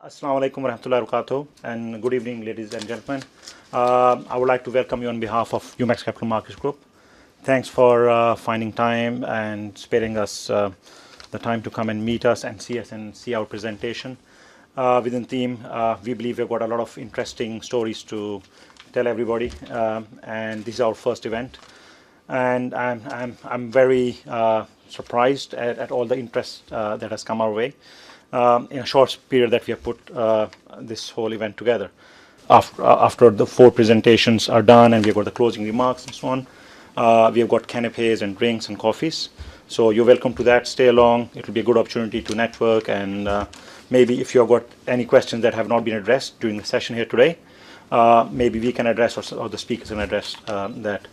Assalamu alaikum warahmatullahi wabarakatuh, and good evening, ladies and gentlemen. I would like to welcome you on behalf of UMEX Capital Markets Group. Thanks for finding time and sparing us the time to come and meet us and see our presentation. Within the team, we believe we've got a lot of interesting stories to tell everybody, and this is our first event. And I'm very surprised at all the interest that has come our way in a short period that we have put this whole event together. After the 4 presentations are done and we've got the closing remarks and so on, we have got canapes and drinks and coffees. So you're welcome to that. Stay along. It will be a good opportunity to network, and maybe if you've got any questions that have not been addressed during the session here today, maybe we can address or the speakers can address that.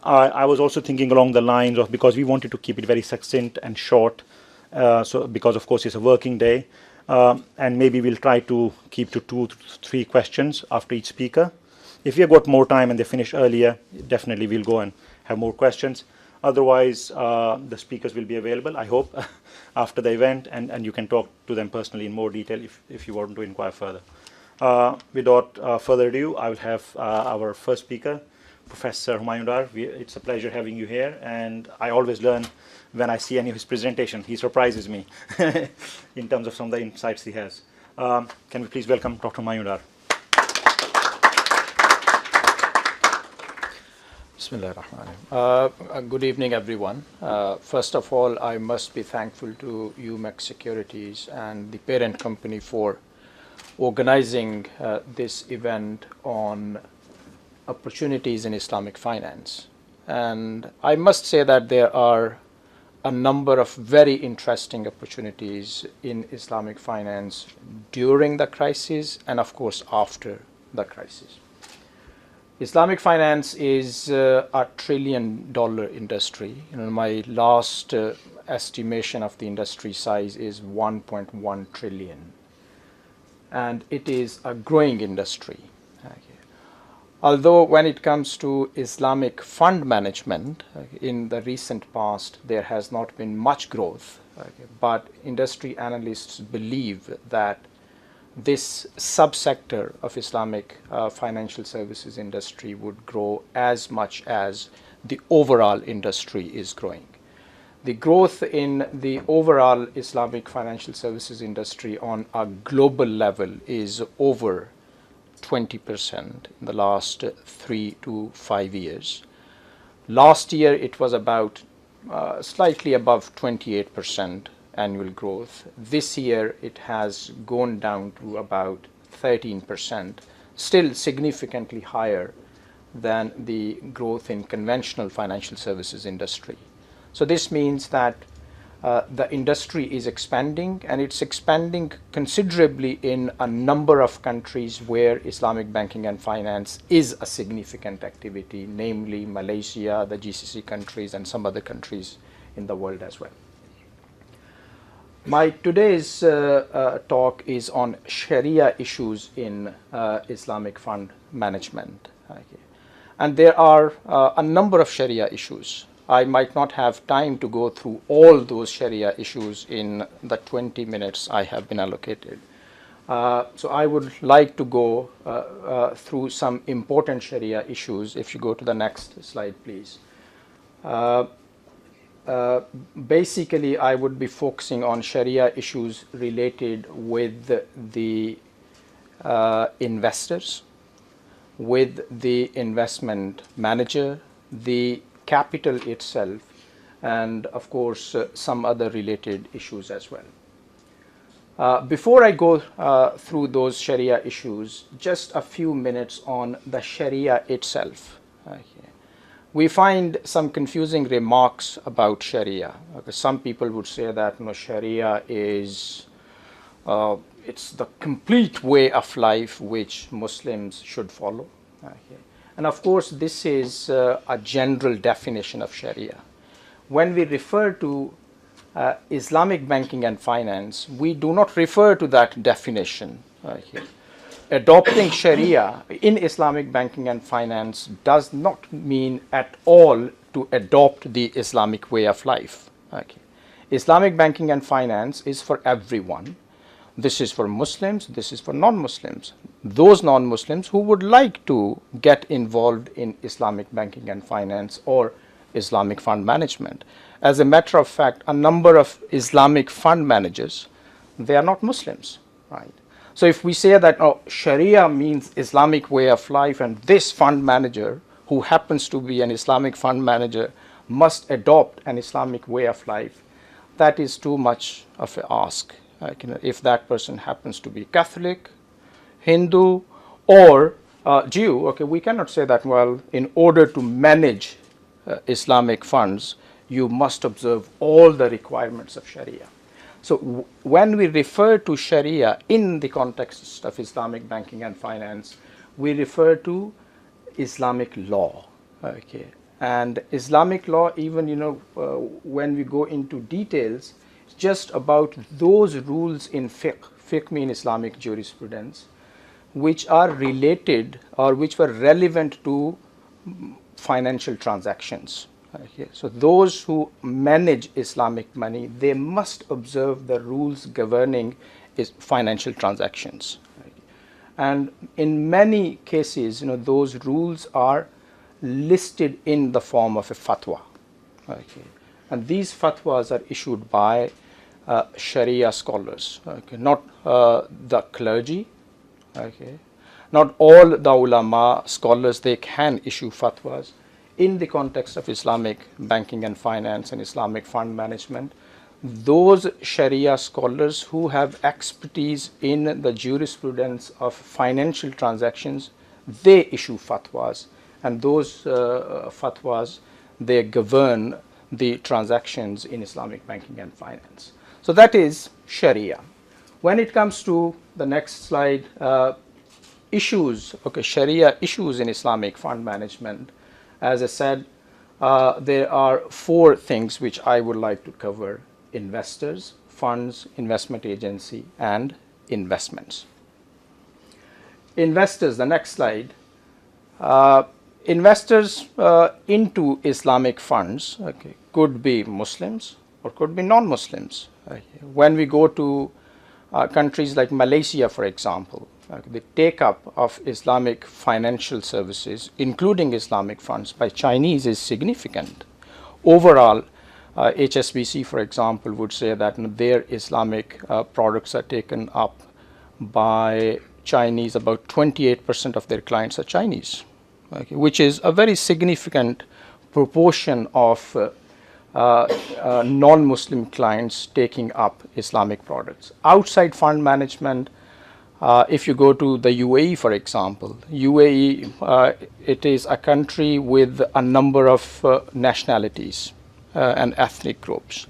I was also thinking along the lines of, because we wanted to keep it very succinct and short, so because of course it's a working day, and maybe we'll try to keep to 2 to 3 questions after each speaker. If we have got more time and they finish earlier, definitely we'll go and have more questions. Otherwise, the speakers will be available, I hope, after the event, and you can talk to them personally in more detail if you want to inquire further. Without further ado, I will have our first speaker, Professor Humayon. It's a pleasure having you here, and I always learn when I see any of his presentation. He surprises me in terms of some of the insights he has. Can we please welcome Dr. Humayon? Bismillah ar-Rahman. Good evening, everyone. First of all, I must be thankful to UMEX Securities and the parent company for organizing this event on opportunities in Islamic finance. And I must say that there are a number of very interesting opportunities in Islamic finance during the crisis and of course after the crisis. Islamic finance is a $1 trillion industry. My last estimation of the industry size is 1.1 trillion, and it is a growing industry. Although when it comes to Islamic fund management, in the recent past there has not been much growth, but industry analysts believe that this subsector of Islamic financial services industry would grow as much as the overall industry is growing. The growth in the overall Islamic financial services industry on a global level is over 20% in the last 3 to 5 years. Last year it was about slightly above 28% annual growth. This year it has gone down to about 13%, still significantly higher than the growth in conventional financial services industry. So this means that the industry is expanding, and it's expanding considerably in a number of countries where Islamic banking and finance is a significant activity, namely Malaysia, the GCC countries, and some other countries in the world as well. My today's talk is on Sharia issues in Islamic fund management. And there are a number of Sharia issues. I might not have time to go through all those Sharia issues in the 20 minutes I have been allocated. So I would like to go through some important Sharia issues. If you go to the next slide, please. Basically, I would be focusing on Sharia issues related with the investors, with the investment manager, the capital itself, and of course some other related issues as well. Before I go through those Sharia issues, just a few minutes on the Sharia itself. We find some confusing remarks about Sharia. Some people would say that Sharia is it's the complete way of life which Muslims should follow. And of course, this is a general definition of Sharia. When we refer to Islamic banking and finance, we do not refer to that definition here. Adopting Sharia in Islamic banking and finance does not mean at all to adopt the Islamic way of life. Islamic banking and finance is for everyone. This is for Muslims, this is for non-Muslims. Those non-Muslims who would like to get involved in Islamic banking and finance or Islamic fund management. As a matter of fact, a number of Islamic fund managers, they are not Muslims, right? So if we say that Sharia means Islamic way of life, and this fund manager who happens to be an Islamic fund manager must adopt an Islamic way of life, that is too much of an ask. If that person happens to be Catholic, Hindu, or Jew, okay, we cannot say that, well, in order to manage Islamic funds, you must observe all the requirements of Sharia. So when we refer to Sharia in the context of Islamic banking and finance, we refer to Islamic law. Okay, and Islamic law, even when we go into details, it's just about those rules in fiqh. Fiqh means Islamic jurisprudence, which are related or which were relevant to financial transactions. Okay. So those who manage Islamic money, they must observe the rules governing financial transactions. Right. And in many cases, those rules are listed in the form of a fatwa. Okay. And these fatwas are issued by Sharia scholars, okay. Not the clergy. Okay. Not all the ulama scholars, they can issue fatwas in the context of Islamic banking and finance and Islamic fund management. Those Sharia scholars who have expertise in the jurisprudence of financial transactions, they issue fatwas, and those fatwas, they govern the transactions in Islamic banking and finance. So that is Sharia. When it comes to the next slide, issues, okay, Sharia issues in Islamic fund management. As I said, there are 4 things which I would like to cover: investors, funds, investment agency, and investments. Investors, the next slide. Investors into Islamic funds, okay, could be Muslims or could be non-Muslims. Okay. When we go to countries like Malaysia, for example, the take-up of Islamic financial services, including Islamic funds, by Chinese is significant. Overall, HSBC, for example, would say that their Islamic products are taken up by Chinese. About 28% of their clients are Chinese, okay, which is a very significant proportion of non-Muslim clients taking up Islamic products. Outside fund management, if you go to the UAE, for example, UAE, it is a country with a number of nationalities and ethnic groups.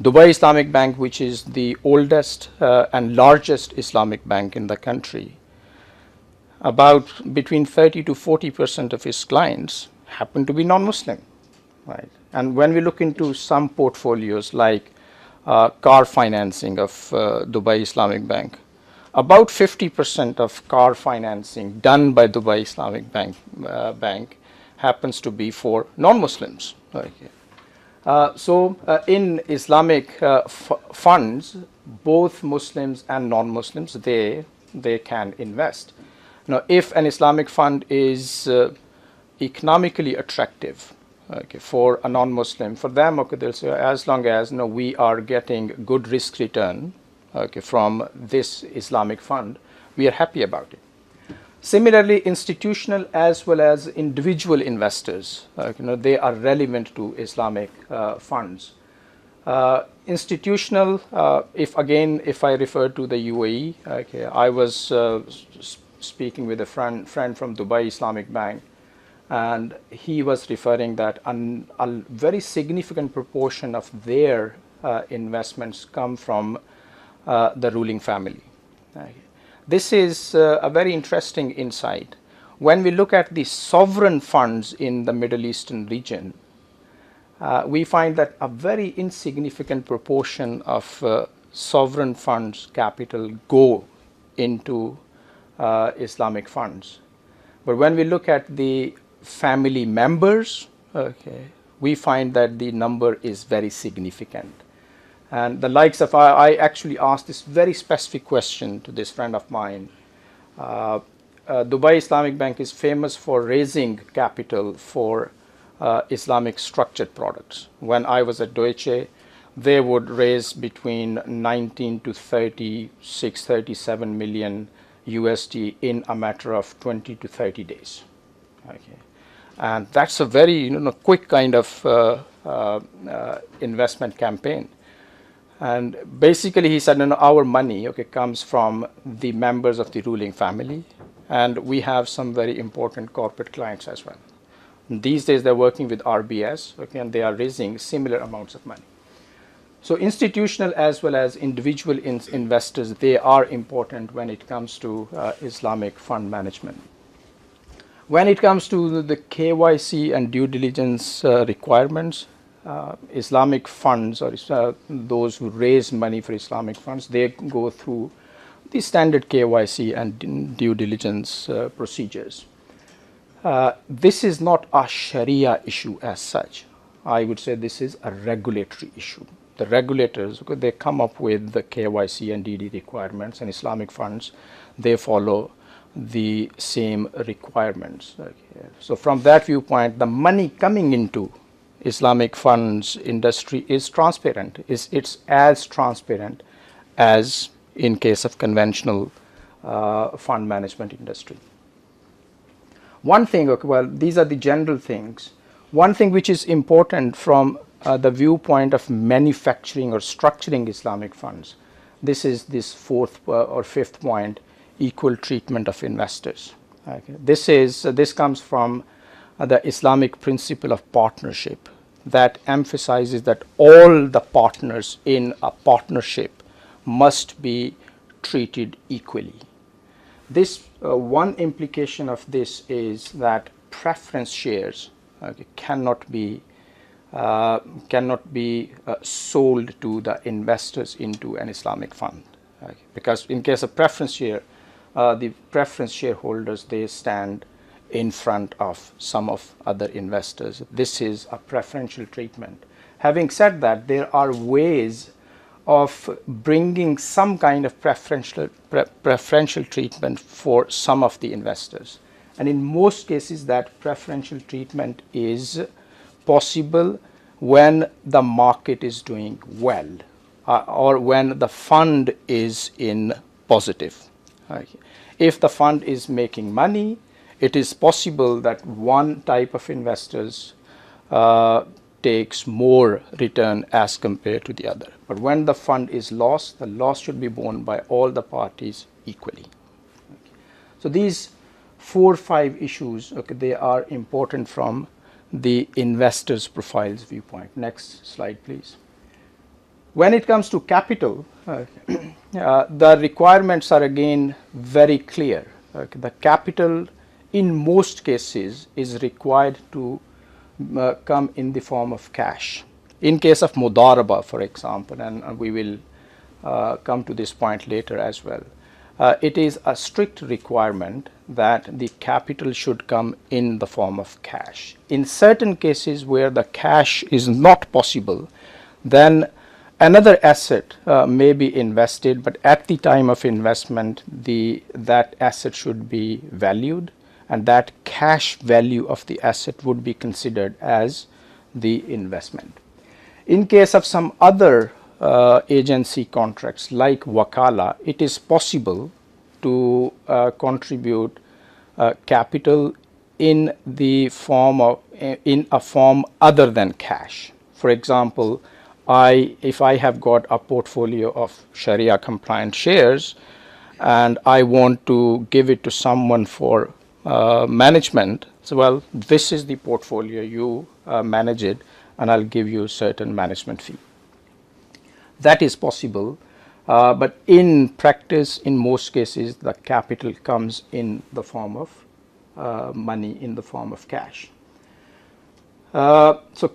Dubai Islamic Bank, which is the oldest and largest Islamic bank in the country, about between 30 to 40% of its clients happen to be non-Muslim, right? And when we look into some portfolios like car financing of Dubai Islamic Bank, about 50% of car financing done by Dubai Islamic Bank happens to be for non-Muslims. Okay. So in Islamic funds, both Muslims and non-Muslims, they can invest. Now, if an Islamic fund is economically attractive, okay, for a non-Muslim, for them, okay, they'll say, as long as we are getting good risk return, okay, from this Islamic fund, we are happy about it. Similarly, institutional as well as individual investors, they are relevant to Islamic funds. Institutional, if I refer to the UAE, okay, I was speaking with a friend from Dubai Islamic Bank, and he was referring that a very significant proportion of their investments come from the ruling family. Okay. This is a very interesting insight. When we look at the sovereign funds in the Middle Eastern region, we find that a very insignificant proportion of sovereign funds capital go into Islamic funds. But when we look at the family members, okay, we find that the number is very significant. And the likes of, I actually asked this very specific question to this friend of mine. Dubai Islamic Bank is famous for raising capital for Islamic structured products. When I was at Deutsche, they would raise between 19 to 36, 37 million USD in a matter of 20 to 30 days. Okay. And that's a very quick kind of investment campaign. And basically he said, our money comes from the members of the ruling family, and we have some very important corporate clients as well. These days they're working with RBS, and they are raising similar amounts of money. So institutional as well as individual investors, they are important when it comes to Islamic fund management. When it comes to the KYC and due diligence requirements, Islamic funds, or those who raise money for Islamic funds, they go through the standard KYC and due diligence procedures. This is not a Sharia issue as such. I would say this is a regulatory issue. The regulators, they come up with the KYC and DD requirements, and Islamic funds, they follow the same requirements. So from that viewpoint, the money coming into Islamic funds industry is transparent. It's as transparent as in case of conventional fund management industry. One thing, well, these are the general things. One thing which is important from the viewpoint of manufacturing or structuring Islamic funds, this is this fourth or fifth point, equal treatment of investors. Okay. This comes from the Islamic principle of partnership that emphasizes that all the partners in a partnership must be treated equally. This one implication of this is that preference shares cannot be sold to the investors into an Islamic fund, because in case of preference share, the preference shareholders, they stand in front of some of other investors. This is a preferential treatment. Having said that, there are ways of bringing some kind of preferential treatment for some of the investors, and in most cases that preferential treatment is possible when the market is doing well, or when the fund is in positive. Okay. If the fund is making money, it is possible that one type of investors takes more return as compared to the other. But when the fund is lost, the loss should be borne by all the parties equally. Okay. So these 4 or 5 issues, they are important from the investors' profiles viewpoint. Next slide, please. When it comes to capital, the requirements are again very clear. The capital in most cases is required to come in the form of cash. In case of Mudaraba, for example, and we will come to this point later as well, it is a strict requirement that the capital should come in the form of cash. In certain cases where the cash is not possible, then another asset may be invested, but at the time of investment, that asset should be valued, and that cash value of the asset would be considered as the investment. In case of some other agency contracts like Wakala, it is possible to contribute capital in the form of in a form other than cash. For example, if I have got a portfolio of Sharia compliant shares and I want to give it to someone for management, so well, this is the portfolio, you manage it, and I'll give you a certain management fee. That is possible, but in practice, in most cases, the capital comes in the form of money, in the form of cash. So